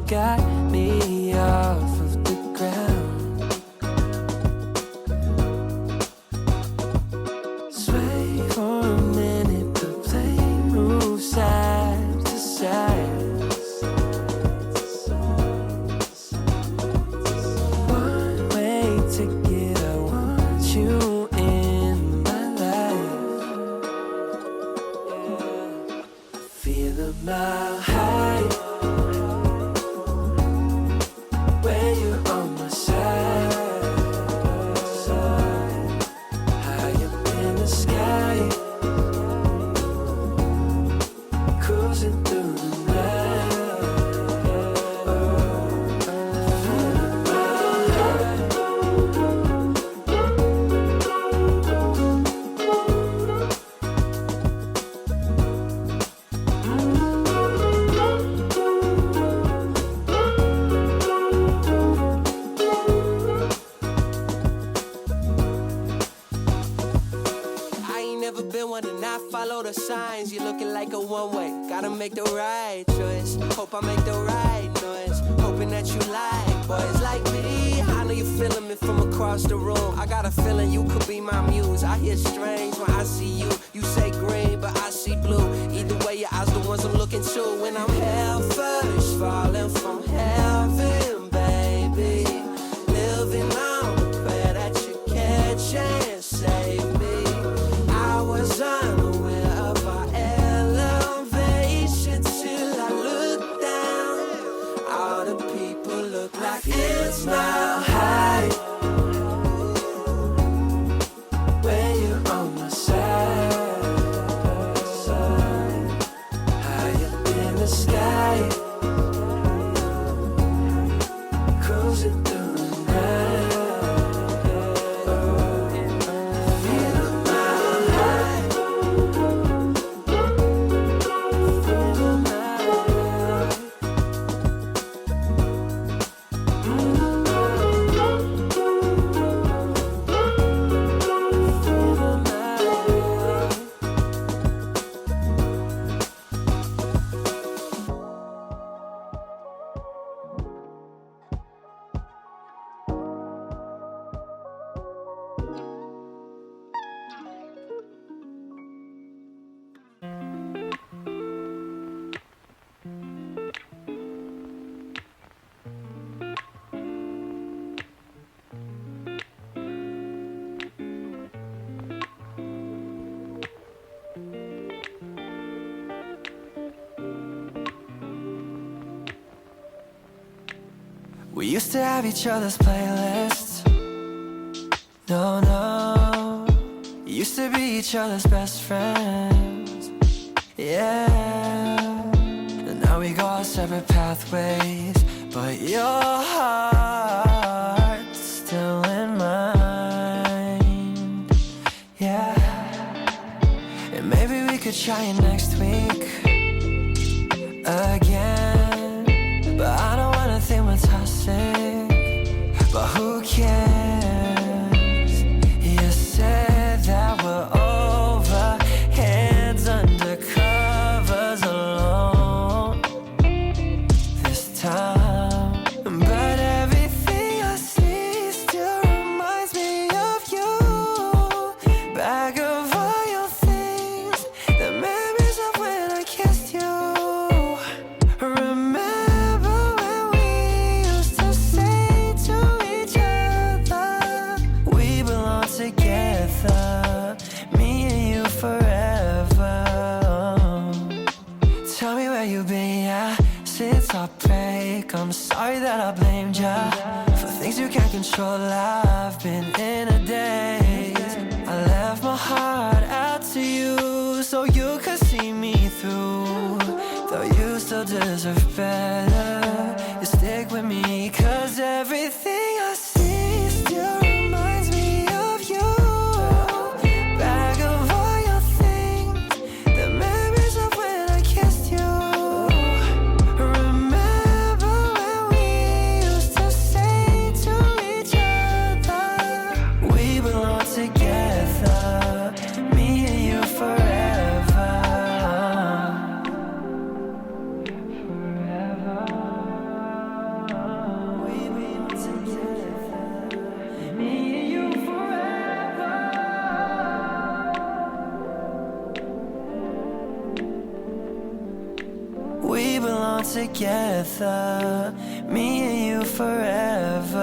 got me off of the ground. Sway for a minute, the plane moves side to side. One way ticket, I want you in my life. Feel a mile high when you're on my side. High up in the sky, cruising through the night. Feel a mile high. I ain't never been one to not follow the signs. You're looking like a one-way, gotta make the right choice. Hope I make the right noise, hoping that you like boys like me. I know you're feeling me from across the room. I got a feeling you could be my muse. I hear strange when I see you. You say green, but I see blue. Either way, your eyes the ones I'm looking to. When I'm hell first, falling from heaven, baby. Living on the prayer that you catch and save me. I was unaware of our elevation till I looked down. All the people look like it's mile high when you're on my side. High up in the sky, cruising through the night. Feel a mile high. Feel a mile high. Feel a mile high. We used to have each other's playlists. No, no. Used to be each other's best friends. Yeah. And now we go our separate pathways, but your heart's still in mine. Yeah. And maybe we could try it next week again. But I don't wanna think we're toxic, but who cares? You said that we're over, hands under covers alone this time. But everything I see still reminds me of you. Bag of all your things, the memories of when I kissed you. Remember when we used to say to each other, we belong together, me and you forever. Tell me where you've been, yeah, since our break. I'm sorry that I blamed ya for things you can't control. I've been in a daze. I left my heart out to you so you could see me through. Though you still deserve better, you stick with me, 'cause everything I see still reminds me of you. Bag of all your things, the memories of when I kissed you. Remember when we used to say to each other, we belong together, me and you forever. on together, me and you forever.